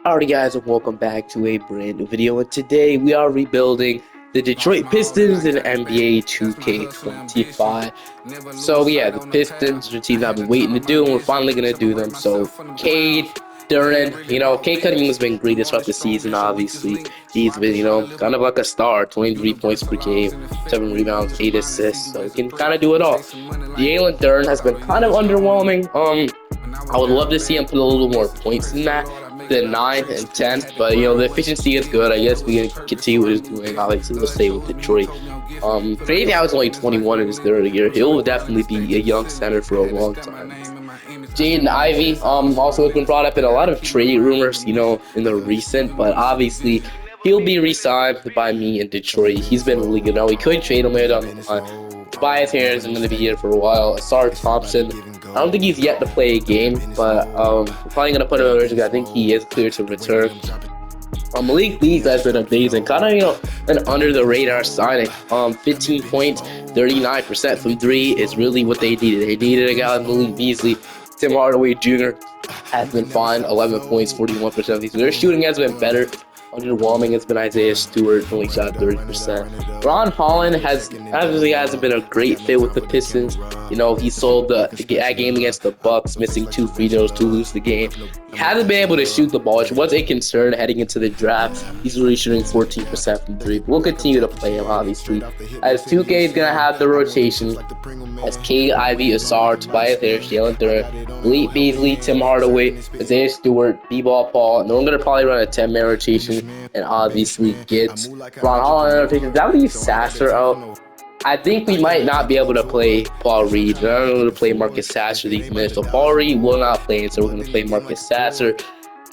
Alright guys, and welcome back to a brand new video, and today we are rebuilding the Detroit Pistons in NBA 2K25. So yeah, the Pistons are a team I've been waiting to do, and we're finally going to do them. So Cade, Duran, Cade Cunningham has been great throughout the season, obviously. He's been, kind of like a star, 23 points per game, 7 rebounds, 8 assists, so he can kind of do it all. Jalen Duran has been kind of underwhelming. I would love to see him put a little more points in that than 9 and 10, but the efficiency is good. I guess we can continue what he's doing. Obviously, we'll stay with Detroit. Crazy how he's only 21 in his third year. He'll definitely be a young center for a long time. Jaden Ivey also has been brought up in a lot of trade rumors, in the recent, but obviously he'll be re-signed by me in Detroit. He's been really good. Now we could trade him later down the line. Tobias Harris is going to be here for a while. Asar Thompson, I don't think he's yet to play a game, but we're probably going to put him in because I think he is clear to return. Malik Beasley has been amazing, kind of, an under-the-radar signing. 15 points, 39% from 3 is really what they needed. They needed a guy like Malik Beasley. Tim Hardaway Jr. has been fine, 11 points, 41% of these. Their shooting has been better. Underwhelming has been Isaiah Stewart, only shot 30%. Ron Holland hasn't been a great fit with the Pistons. He sold that game against the Bucks, missing 2 free throws to lose the game. He hasn't been able to shoot the ball, which was a concern heading into the draft. He's really shooting 14% from 3. We'll continue to play him, obviously. As 2K is going to have the rotation, as Cade, Ivey, Asar, Tobias Harris, Jalen Duran, Malik Beasley, Tim Hardaway, Isaiah Stewart, B-Ball Paul, and then we're going to probably run a 10-man rotation and obviously get Ron Holland in rotation. That would leave Sasser out. I think we might not be able to play Paul Reed. We're not able to play Marcus Sasser these minutes. So Paul Reed will not play, so we're going to play Marcus Sasser.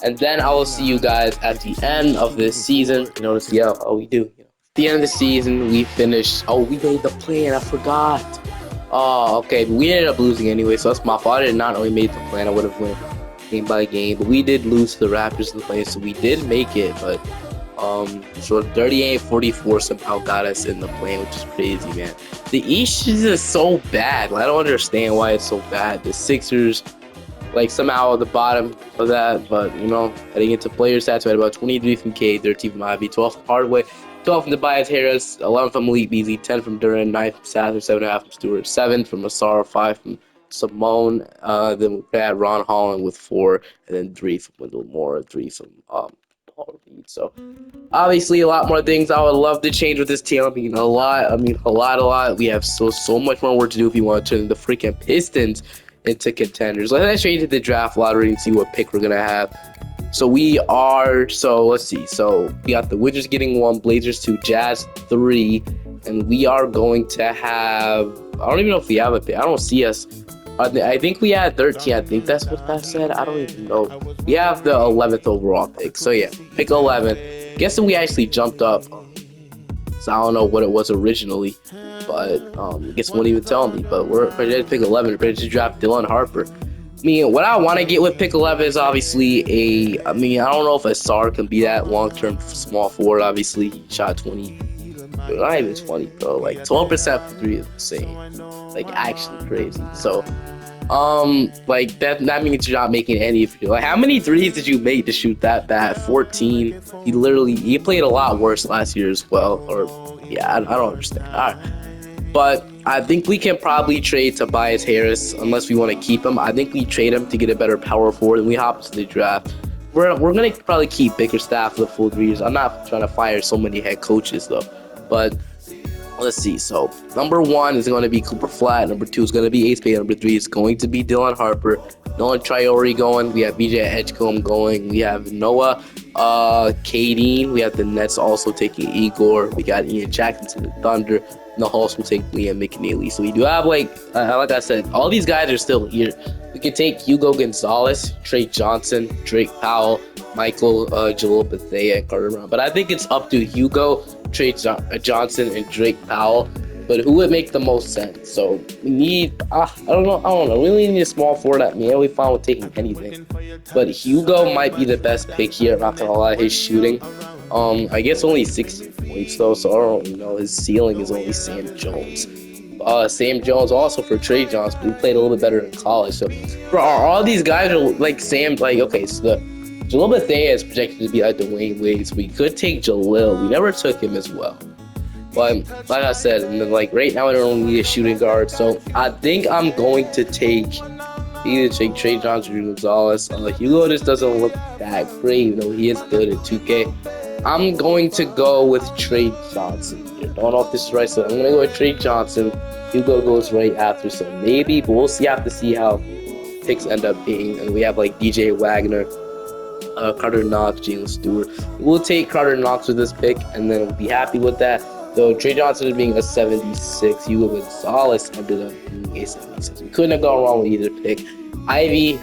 And then I will see you guys at the end of this season. To see how we do. At the end of the season, we finished. Oh, we made the plan. I forgot. Oh, okay. But we ended up losing anyway, so that's my fault. I did not only make the plan. I would have went game by game. But we did lose to the Raptors in the play, so we did make it. But so 38-44 somehow got us in the play, which is crazy, man. The East is just so bad. I don't understand why it's so bad. The Sixers, somehow at the bottom of that, but heading into player stats, we had about 23 from Cade, 13 from Ivy, 12 from Hardaway, 12 from Tobias Harris, 11 from Malik Beasley, 10 from Duran, 9 from Sasser, 7.5 from Stewart, 7 from Asar, 5 from Simone. Then we had Ron Holland with 4, and then 3 from Wendell Moore, 3 from Paul Reed. So obviously a lot more things I would love to change with this team. A lot. We have so much more work to do if we want to turn the freaking Pistons into contenders. Let's change to the draft lottery and see what pick we're gonna have. Let's see. So we got the Wizards getting 1, Blazers 2, Jazz 3, and we are going to have, I don't even know if we have a pick. I don't see us. I think we had 13. I think that's what that said. I don't even know. We have the 11th overall pick. So yeah, pick 11. Guessing we actually jumped up. So I don't know what it was originally, but I guess won't even tell me. But we're ready to pick 11. We're ready to draft Dylan Harper. What I want to get with pick 11 is obviously I don't know if Asar can be that long-term small forward. Obviously, he shot 20. Not even 20, bro. 12% for 3 is insane. Actually crazy. So, that means you're not making any of you. How many threes did you make to shoot that bad? 14. He played a lot worse last year as well. I don't understand. All right. But I think we can probably trade Tobias Harris unless we want to keep him. I think we trade him to get a better power forward and we hop into the draft. We're going to probably keep Bickerstaff for the full 3 years. I'm not trying to fire so many head coaches, though. But let's see. So number 1 is going to be Cooper Flat. Number 2 is going to be Ace Bay. Number 3 is going to be Dylan Harper. Nolan Traore going. We have BJ Edgecombe going. We have Noah Kadeen. We have the Nets also taking Igor. We got Ian Jackson to the Thunder. And the Hawks will take Liam McNeely. So we do have, like I said, all these guys are still here. We can take Hugo Gonzalez, Trey Johnson, Drake Powell, Michael Jalil Bethea, and Carter Brown. But I think it's up to Hugo, Trey Johnson, and Drake Powell. But who would make the most sense? So we need, I don't know. We really need a small forward at me. We fine with taking anything. But Hugo might be the best pick here. I'm not gonna lie, his shooting. I guess only 60 points though, so I don't know. His ceiling is only Sam Jones. Sam Jones also for Trey Johnson, but he played a little bit better in college. So for all these guys are like Sam, like okay, so Jalil Bethea is projected to be like Dwayne Wade, so we could take Jalil. We never took him as well. But like I said, and then, like right now I don't need a shooting guard, so I think I'm going to take either take Trey Johnson or Gonzalez. Hugo just doesn't look that great, even though he is good at 2K. I'm going to go with Trey Johnson. I don't know if this is right, so I'm going to go with Trey Johnson. Hugo goes right after, so maybe, but we'll see. Have to see how picks end up being. And we have like DJ Wagner, Carter Knox, Jalen Stewart. We'll take Carter Knox with this pick, and then we'll be happy with that. So Trey Johnson is being a 76. Hugo Gonzalez ended up being a 76. We couldn't have gone wrong with either pick. Ivy,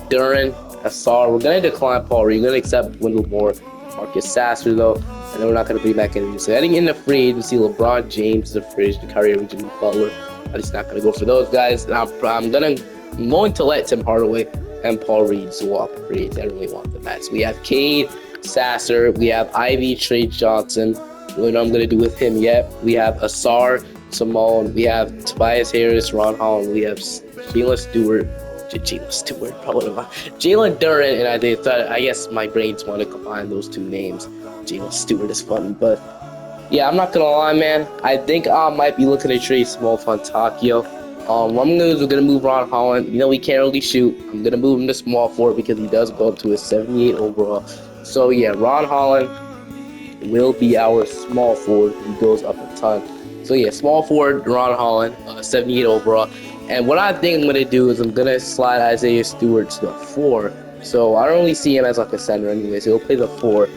Duran, Asar. We're going to decline Paul Reed. We're going to accept Wendell Moore, Marcus Sasser, though. And then we're not going to bring back anything. So heading in the free agency, LeBron James is the fridge, the Kyrie Irving, Jimmy Butler. I'm just not going to go for those guys. And I'm going to let Tim Hardaway and Paul Reed swap free agents. I don't really want them at. So we have Cade, Sasser. We have Ivy, Trey Johnson. I don't know what I'm going to do with him yet. We have Asar, Simone. We have Tobias Harris, Ron Holland. We have Jalen Stewart. Jalen Duran, and I guess my brains want to combine those two names. Jalen Stewart is funny, but yeah, I'm not gonna lie, man. I think I might be looking to trade Small Fontacchio. What I'm gonna do is we're gonna move Ron Holland. You know, he can't really shoot. I'm gonna move him to small forward because he does go up to a 78 overall. So yeah, Ron Holland will be our small forward. He goes up a ton. So yeah, small forward, Ron Holland, 78 overall. And what I think I'm going to do is I'm going to slide Isaiah Stewart to the 4. So I don't really see him as like a center anyway, so he'll play the 4.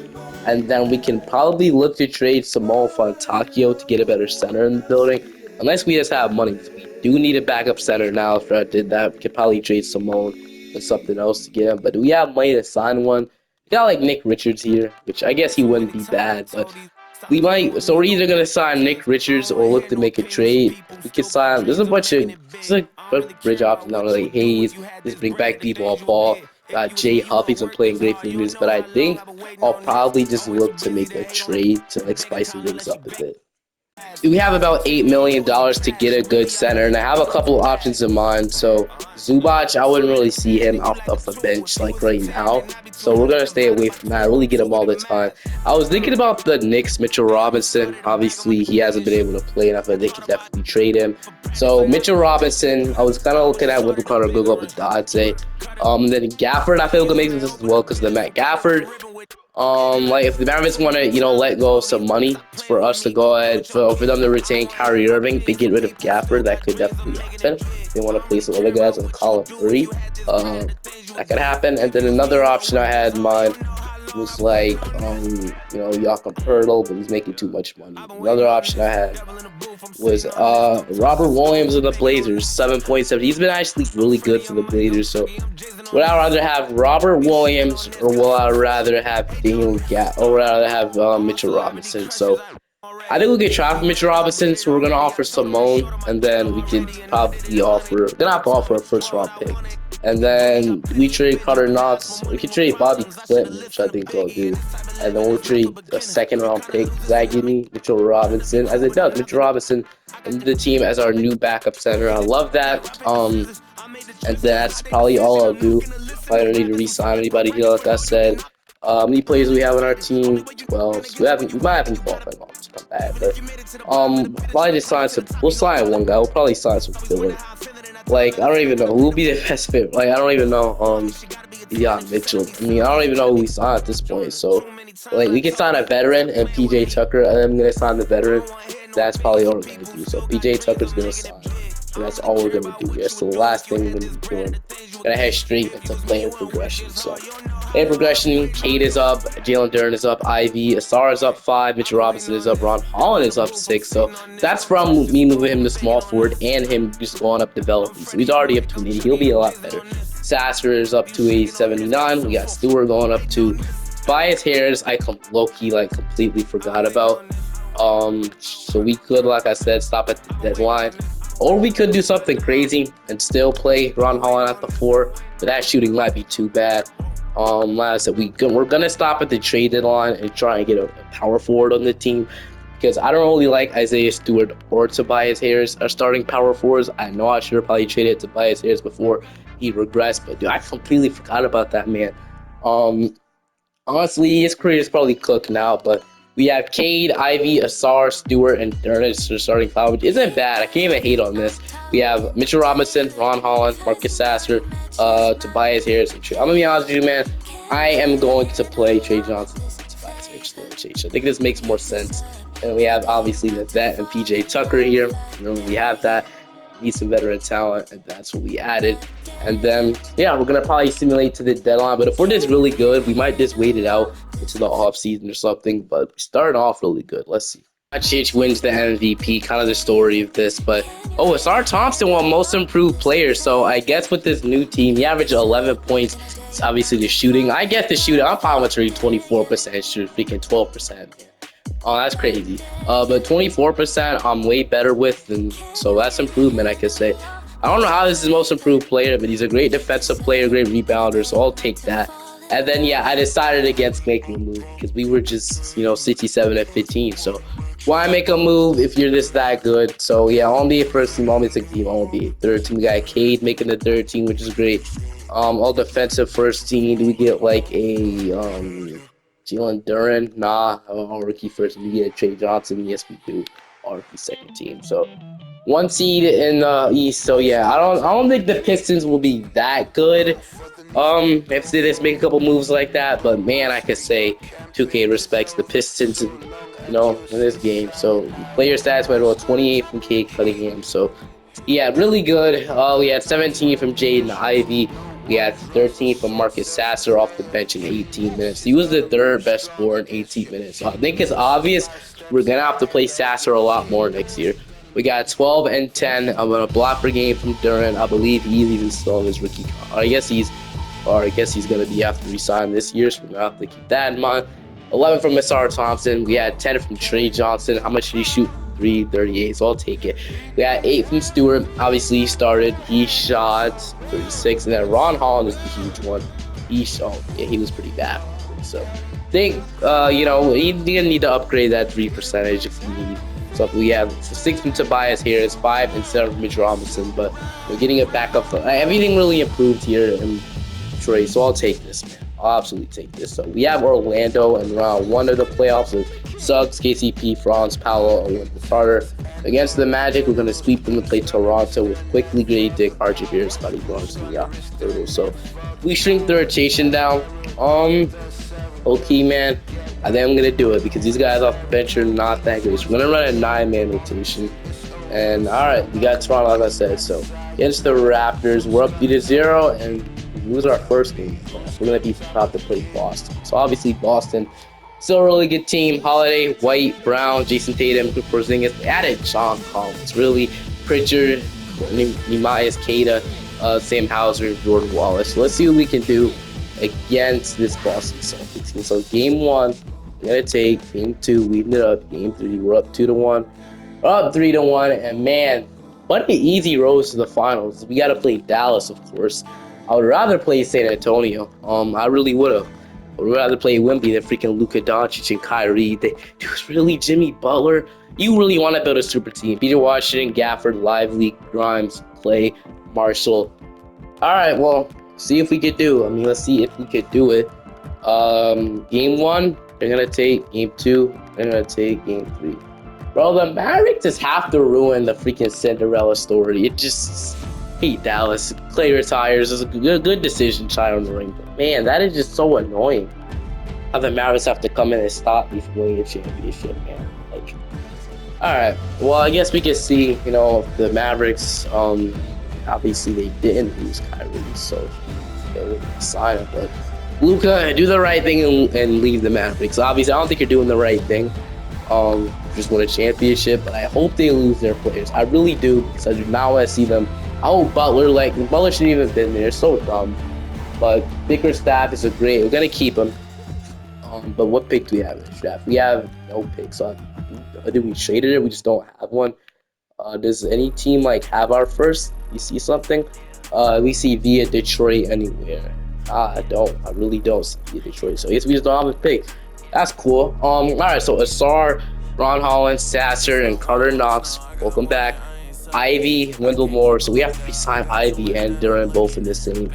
And then we can probably look to trade Samuel Fontacchio to get a better center in the building. Unless we just have money. We do need a backup center now. After I did that, we could probably trade Simone or something else to get him. But do we have money to sign one? We got like Nick Richards here, which I guess he wouldn't be bad, but we might. So we're either gonna sign Nick Richards or look to make a trade. We can sign. There's a bunch of bridge options now, like Hayes. Just bring back B-Ball Paul. Jay Huff, he's been playing great for years, but I think I'll probably just look to make a trade to like spice things up a bit. We have about $8 million to get a good center, and I have a couple of options in mind. So Zubac, I wouldn't really see him off the bench like right now, so we're gonna stay away from that. I really get him all the time. I was thinking about the Knicks, Mitchell Robinson. Obviously, he hasn't been able to play enough, but they could definitely trade him. So Mitchell Robinson, I was kind of looking at Wendell Carter, go up with I'd say. Then Gafford, I feel could make this as well because the Matt Gafford. Like if the Mavericks want to, let go of some money for us to go ahead for them to retain Kyrie Irving, they get rid of Gafford. That could definitely happen. They want to play some other guys on Colin Murray. That could happen. And then another option I had in mind was like, Jakob Pertl, but he's making too much money. Another option I had was Robert Williams of the Blazers, 7.7. He's been actually really good for the Blazers. So would I rather have Robert Williams or will I rather have Mitchell Robinson? So I think we could try for Mitchell Robinson. So we're gonna offer Simone, and then we could probably offer a first round pick. And then we trade Carter Knox. We could trade Bobby Clinton, which I think they'll do. And then we'll trade a second round pick. Does that give me Mitchell Robinson? As it does, Mitchell Robinson into the team as our new backup center. I love that. And that's probably all I'll do. I don't need to re-sign anybody here, like I said. How many players do we have on our team? 12. So we might have some qualified ones to come back, but probably just we'll sign one guy. We'll probably sign some filler. Like, I don't even know who will be the best fit. Like, I don't even know Mitchell. I mean, I don't even know who we sign at this point. So, like, we can sign a veteran and PJ Tucker, and I'm gonna sign the veteran. That's probably all we're gonna do. So PJ Tucker's gonna sign. And that's all we're gonna do here. So the last thing we're gonna be doing, gonna head straight into player progression. So player progression, Cade is up, Jalen Duran is up, Ivy, Asar is up 5, Mitchell Robinson is up, Ron Holland is up 6. So that's from me moving him to small forward and him just going up developing. So he's already up to an 80. He'll be a lot better. Sasser is up to a 79. We got Stewart going up to Tobias Harris. I completely forgot about. So we could, like I said, stop at the deadline. Or we could do something crazy and still play Ron Holland at the 4, but that shooting might be too bad. Like I said, we're gonna stop at the trade deadline and try and get a power forward on the team because I don't really like Isaiah Stewart or Tobias Harris are starting power forwards. I know I should have probably traded Tobias Harris before he regressed, but dude, I completely forgot about that man. Honestly, his career is probably cooked now, but we have Cade, Ivy, Asar, Stewart, and Durnage starting five, which isn't bad. I can't even hate on this. We have Mitchell Robinson, Ron Holland, Marcus Sasser, Tobias Harris, and Trey. I'm gonna be honest with you, man. I am going to play Trey Johnson, Tobias Harris. I think this makes more sense. And we have obviously the vet and PJ Tucker here. We have that. Need some veteran talent, and that's what we added. And then, yeah, we're gonna probably simulate to the deadline. But if we're just really good, we might just wait it out into the off season or something. But we started off really good. Let's see. Doncic wins the MVP. Kind of the story of this, but Asar Thompson won Most Improved Player. So I guess with this new team, he averaged 11 points. It's obviously the shooting. I get the shooting. I'm fine with 24% shoot, freaking 12%. Oh, that's crazy. But 24% I'm way better with, and so that's improvement, I could say. I don't know how this is most improved player, but he's a great defensive player, great rebounder, so I'll take that. And then, yeah, I decided against making a move because we were just, 67 and 15. So why make a move if you're just that good? So, yeah, I'll be a first team, I'll be a second team, I'll be a third team. We got Cade making the third team, which is great. All defensive first team. Do we get like a Jalen Duren? Nah, all rookie first. We get Trey Johnson. Yes, we do. All rookie second team. So one seed in the East. So yeah, I don't think the Pistons will be that good. If they just make a couple moves like that, but man, I could say 2K respects the Pistons, in this game. So player stats went about 28 from Cade Cunningham. So yeah, really good. We had 17 from Jaden Ivey. We had 13 from Marcus Sasser off the bench in 18 minutes. He was the third best scorer in 18 minutes. So I think it's obvious we're going to have to play Sasser a lot more next year. We got 12 and 10. I'm going to block per game from Duren. I believe he's even still in his rookie. I guess he's going to be after we sign this year, so we're going to have to keep that in mind. 11 from Asar Thompson. We had 10 from Trey Johnson. How much did he shoot? 338, so I'll take it. We got 8 from Stewart. Obviously, he started. He shot 36, and then Ron Holland is the huge one. He was pretty bad. So, I think, you're gonna need to upgrade that 3 percentage if you need. So we have 6 from Tobias Harris, 5 and 7 from Mitch Robinson, but we're getting it back up. Everything really improved here in Detroit, so I'll take this, man. I'll absolutely take this. So we have Orlando in round 1 of the playoffs with Suggs, KCP, Franz, Paolo, and the starter. Against the Magic, we're going to sweep them to play Toronto with Quickly, Grady Dick, RJ Barrett, Scotty Barnes, and Giannis. So we shrink the rotation down. Okay, man. I think I'm going to do it because these guys off the bench are not that good. So we're going to run a 9-man rotation. And, all right, we got Toronto, like I said. So against the Raptors, we're up 3-0, and we lose our first game. We're going to be about to play Boston. So obviously Boston, still a really good team. Holiday, White, Brown, Jason Tatum, Porzingis. They added John Collins, really. Pritchard, Nehemiah Queta, Sam Hauser, Jordan Wallace. So let's see what we can do against this Boston Celtics team. So game 1, we're going to take. Game 2, we ended up. Game 3, we're up 2-1. We're up 3-1. And man, what an easy road to the finals. We got to play Dallas, of course. I would rather play San Antonio. I really would have. I would rather play Wemby than freaking Luka Doncic and Kyrie. Dude, really, Jimmy Butler? You really want to build a super team. Peter Washington, Gafford, Lively, Grimes, Clay, Marshall. All right, well, see if we could do. Let's see if we could do it. Game 1, they're going to take. Game 2, they're going to take. Game 3. Bro, the Mavericks just have to ruin the freaking Cinderella story. It just... Hey, Dallas. Clay retires. It's a good decision, trying on the ring. But man, that is just so annoying. How the Mavericks have to come in and stop me from winning a championship, man. Alright. Well, I guess we can see, the Mavericks, obviously they didn't lose Kyrie, so they wouldn't sign him. But Luka, do the right thing and leave the Mavericks. Obviously, I don't think you're doing the right thing. Just win a championship, but I hope they lose their players. I really do, because I do not want to see them. I hope Butler shouldn't even have been there. They're so dumb. But Bickerstaff is great. We're going to keep him. But what pick do we have in the draft? We have no picks. Did we trade it? We just don't have one. Does any team have our first? You see something? We see via Detroit anywhere. I don't. I really don't see via Detroit. So I guess we just don't have a pick. That's cool. All right. So Asar, Ron Holland, Sasser, and Carter Knox. Welcome back. Ivy, Wendell Moore. So we have to sign Ivy and Duren both in the same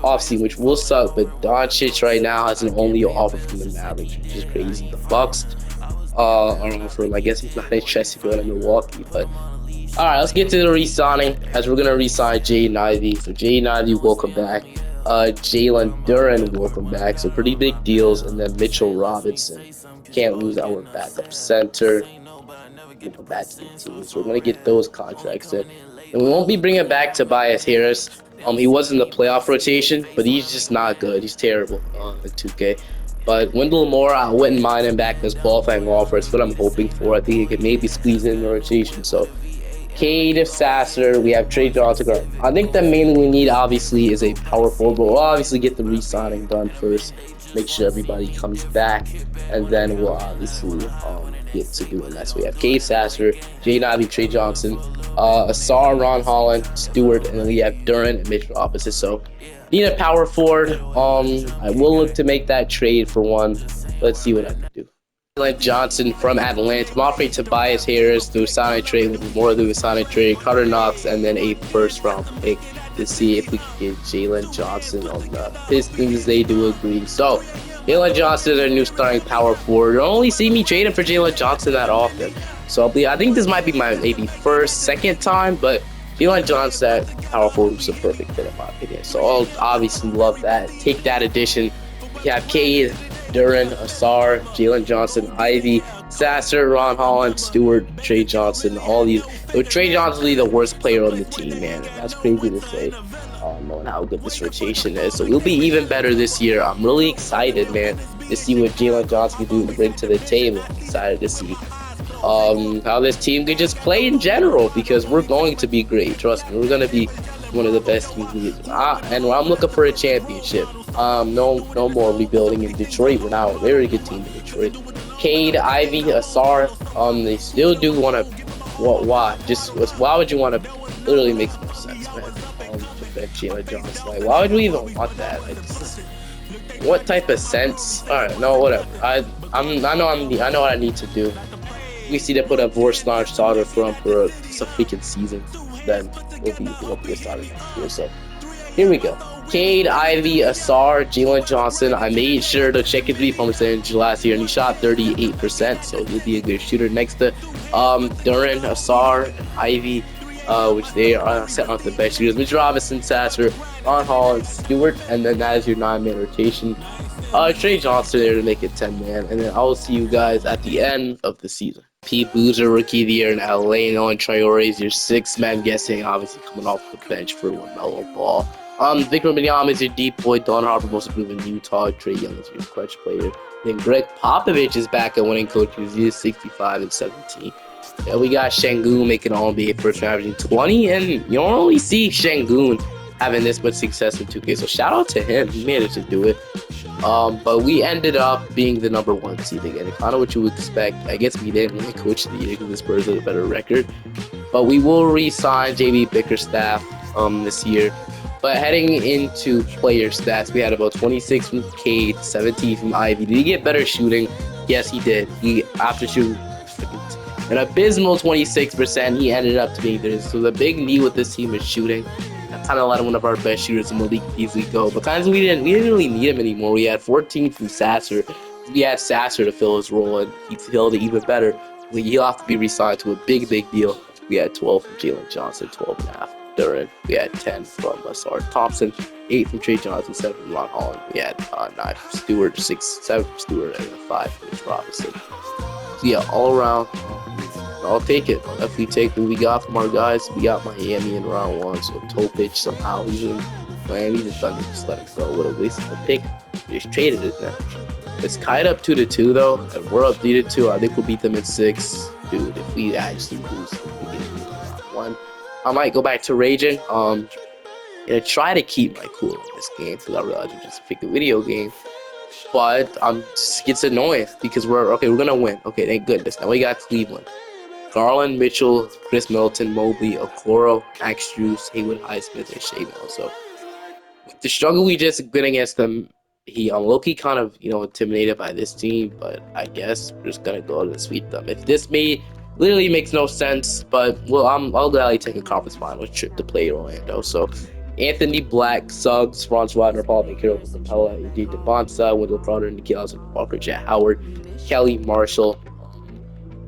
offseason, which will suck. But Doncic right now has an only offer from the Mavericks, which is crazy. The Bucks are offering. I guess he's not interested going to Milwaukee, but all right, let's get to the re-signing, as we're gonna re-sign Jaden Ivey. So Jaden Ivey, welcome back. Jalen Duren, welcome back. So pretty big deals, and then Mitchell Robinson. Can't lose our backup center. Welcome back to the team. So we're gonna get those contracts in, and we won't be bringing back Tobias Harris. He was in the playoff rotation, but he's just not good. He's terrible in 2K. But Wendell Moore, I wouldn't mind him back in this qualifying offer. It's what I'm hoping for. I think he could maybe squeeze in the rotation. So Cade, Sasser, we have Trey Johnson. I think the main thing we need, obviously, is a power forward. But we'll obviously get the re-signing done first. Make sure everybody comes back. And then we'll obviously get to doing that. So we have Cade, Sasser, Jaden Ivey, Trey Johnson, Asar, Ron Holland, Stewart, and then we have Duren and Mitchell opposite. So need a power forward. I will look to make that trade for one. Let's see what I can do. Johnson from Atlanta. I'm offering Tobias Harris through sign trade, with more through a sign trade, Carter Knox, and then a first round pick to see if we can get Jalen Johnson on the Pistons. They do agree. So Jalen Johnson is our new starting power forward. You don't only see me trading for Jalen Johnson that often. So I think this might be my maybe second time, but Jalen Johnson at power forward was a perfect fit in my opinion. So I'll obviously love that. Take that addition. We have Cade, Duren, Asar, Jalen Johnson, Ivy, Sasser, Ron Holland, Stewart, Trey Johnson, all these. Trey Johnson is the worst player on the team, man. That's crazy to say, knowing how good this rotation is. So we'll be even better this year. I'm really excited, man, to see what Jalen Johnson can do to bring to the table. I'm excited to see how this team could just play in general, because we're going to be great. Trust me, we're going to be one of the best teams in the league. And I'm looking for a championship. No more rebuilding in Detroit. We're now a very good team in Detroit. Cade, Ivy, Asar, they still do want to. Why? Why would you want to? Literally makes no sense, man. Jalen Johnson. Like, why would we even want that? Like, what type of sense? All right, no, whatever. I know what I need to do. We see to put a Vorsnar starter for a freaking season, then we'll be a starter next year. So here we go. Cade, Ivy, Asar, Jalen Johnson. I made sure to check his 3-point percentage last year, and he shot 38%, so he'll be a good shooter. Next to Duren, Asar, and Ivy, which they are set off the best shooters. Mitch Robinson, Sasser, Ron Holland, Stewart, and then that is your 9-man rotation. Trey Johnson there to make it 10-man, and then I will see you guys at the end of the season. P. Boozer, Rookie of the Year in LA, Nolan Traore is your 6-man guessing, obviously coming off the bench for LaMelo Ball. Victor Wembanyama is your deep boy, Don Harper most improved in Utah, Trey Young is your clutch player. Then Greg Popovich is back at winning coaches, he is 65 and 17. Yeah, we got Şengün making All-NBA first round, averaging 20, and you don't really see Şengün having this much success in 2K, so shout out to him, he managed to do it. But we ended up being the number 1 seed again. Kind of what you would expect. I guess we didn't win Coach of the Year because the Spurs had a better record. But we will re-sign JB Bickerstaff this year. But heading into player stats, we had about 26 from Cade, 17 from Ivy. Did he get better shooting? Yes, he did. After shooting an abysmal 26%, he ended up to be there. So the big need with this team is shooting. Kind of let one of our best shooters in the league easily go. But times we didn't really need him anymore. We had 14 from Sasser. We had Sasser to fill his role, and he filled it even better. He'll have to be re-signed to a big deal. We had 12 from Jalen Johnson, 12.5 Duren. We had 10 from Asar Thompson, 8 from Trey Johnson, 7 from Ron Holland. We had 9 from Stewart, 7 from Stewart, and 5 from Mitch Robinson. So yeah, all around, I'll take it. I'll definitely take what we got from our guys. We got Miami in round 1, so Topic somehow he's in Miami. The Thunder just let him go. What a waste of a pick. They just traded it now. It's tied up 2-2 though, and we're up 3-2. I think we'll beat them in 6. Dude, if we actually lose, we get beat in round 1. I might go back to raging. And try to keep my cool in this game because I realize it's just a freaking video game. But it's annoying because we're gonna win. Okay, thank goodness. Now we got Cleveland. Garland, Mitchell, Chris Middleton, Mobley, Okoro, Max Strus, Haywood Highsmith, and Shea Mills. So with the struggle we just been against them, I'm low-key kind of intimidated by this team, but I guess we're just gonna go and sweep them. If this literally makes no sense, but I'll gladly take a conference finals trip to play Orlando. So Anthony Black, Suggs, Franz Wagner, Paul McCarroll, Capella, AJ DeBonsa, Wendell Carter, Nikhil Walker, Jet Howard, Kelly Marshall.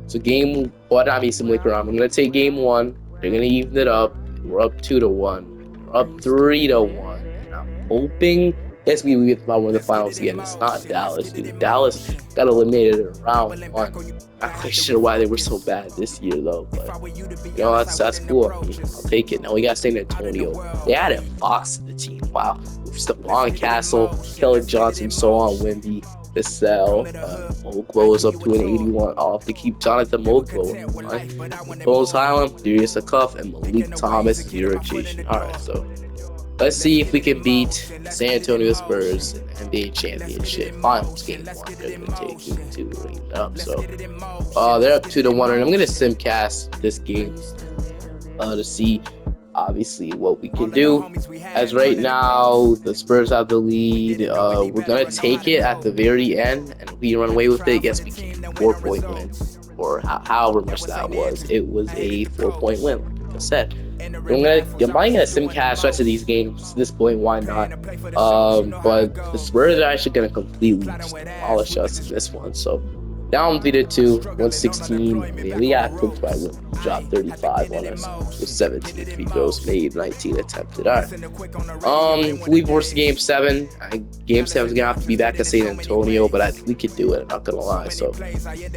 So game one, I mean, Simulator round. I'm gonna take game one. They're gonna even it up. We're up 2-1. We're up 3-1. And I'm hoping we get one of the finals again. It's not Dallas, dude. Dallas got eliminated in round one. Not quite sure why they were so bad this year though, but you know that's cool. I mean, I'll take it. Now we got San Antonio. They added Fox to the team. Wow. Stephon Castle, Keller Johnson, so on Wemby. The sell. Mogbo is up to an 81. I'll have to keep Jonathan Mogbo. Bones Highland, Darius Cuff, and Malik Thomas, zero rotation. Alright, so let's see if we can beat San Antonio Spurs in NBA Championship Finals game 1. They're going to take game 2 to ring it up. So they're up 2-1, and I'm going to simcast this game to see obviously what we can do. As right now the Spurs have the lead. We're gonna take it at the very end, and if we run away with it, yes we can. 4-point win, or however much that was. It was a 4-point win, like I said. I'm probably gonna simcast rest of these games at this point. Why not? But the Spurs are actually gonna completely demolish us in this one. So down 3-2, 116. We got cooked by one. Dropped 35 on us with 17 free throws made, 19 attempted. Alright. We forced game 7. Game 7's gonna have to be back at San Antonio, but we could do it. I'm not gonna lie. So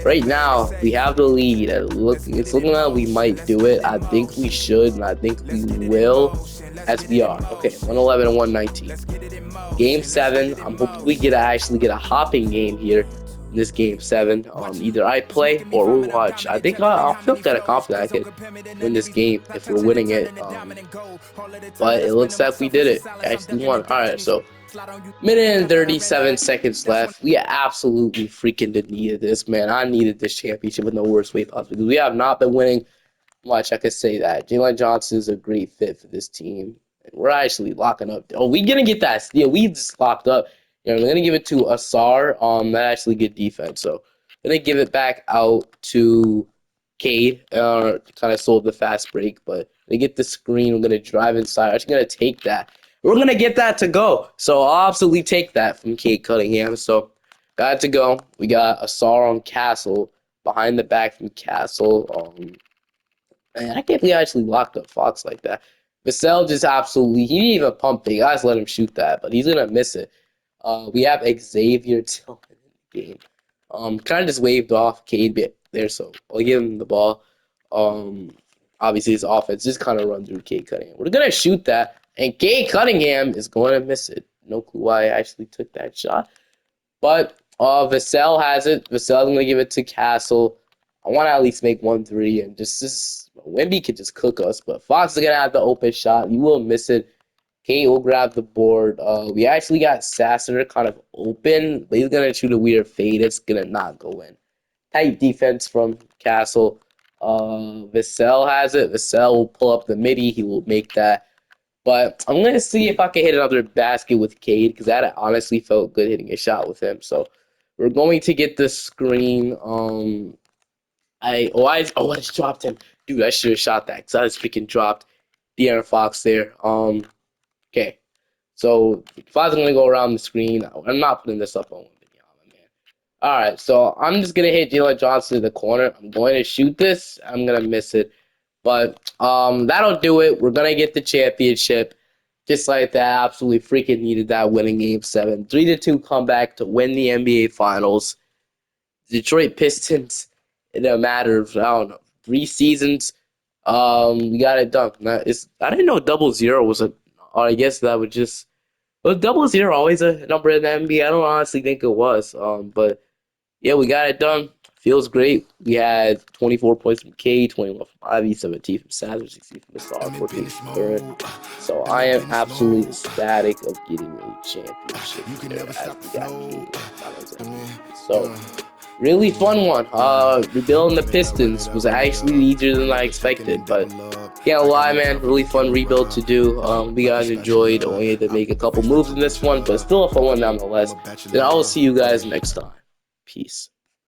right now we have the lead. It's looking like we might do it. I think we should, and I think we will, as we are. Okay, 111 and 119. Game 7. I'm hoping we actually get a hopping game here. This game 7, either I play or we watch. I think I'll feel kind of confident I could win this game if we're winning it. But it looks like we did it. Actually won. Alright, so minute and 37 seconds left. We absolutely freaking needed this, man. I needed this championship in the worst way possible because we have not been winning much. I could say that. Jalen Johnson is a great fit for this team. And we're actually locking up. Oh, we're gonna get that steal. We just locked up. I'm going to give it to Asar. That actually good defense. So I'm going to give it back out to Cade. Kind of sold the fast break, but they get the screen. I'm going to drive inside. I'm actually going to take that. We're going to get that to go. So I'll absolutely take that from Cade Cunningham. So got it to go. We got Asar on Castle. Behind the back from Castle. Man, I can't believe I actually locked up Fox like that. Vassell just absolutely, he didn't even pump it. Guys, let him shoot that, but he's going to miss it. We have Xavier Tillman in the game. Kind of just waved off Cade there, so I'll give him the ball. Obviously his offense just kind of run through Cade Cunningham. We're gonna shoot that, and Cade Cunningham is going to miss it. No clue why I actually took that shot, but Vassell has it. Vassell's gonna give it to Castle. I want to at least make 1-3, and just Wemby could just cook us, but Fox is gonna have the open shot. You will miss it. Kate will grab the board. We actually got Sasser kind of open, but he's going to shoot a weird fade. It's going to not go in. Tight defense from Castle. Vassell has it. Vassell will pull up the midi. He will make that. But I'm going to see if I can hit another basket with Cade, because that honestly felt good hitting a shot with him. So we're going to get the screen. I just dropped him. Dude, I should have shot that because I just freaking dropped De'Aaron Fox there. Okay, so if I was going to go around the screen, I'm not putting this up on one video, man. All right, so I'm just going to hit Jalen Johnson in the corner. I'm going to shoot this. I'm going to miss it. But that'll do it. We're going to get the championship just like that. Absolutely freaking needed that winning game 7. 3-2 comeback to win the NBA Finals. Detroit Pistons, in a matter of, I don't know, 3 seasons, we got it done. I didn't know 00 was or I guess that would just... Was 00 always a number in the NBA? I don't honestly think it was. But, yeah, we got it done. Feels great. We had 24 points from K, 21 from Ivy, 17 from Sazzer, 16 from the Star, 14 from Third. So I am absolutely ecstatic of getting a championship there as we got K. So, really fun one. Rebuilding the Pistons was actually easier than I expected, but can't lie, man. Really fun rebuild to do. We guys enjoyed. Only had to make a couple moves in this one, but still a fun one nonetheless. Then I will see you guys next time. Peace.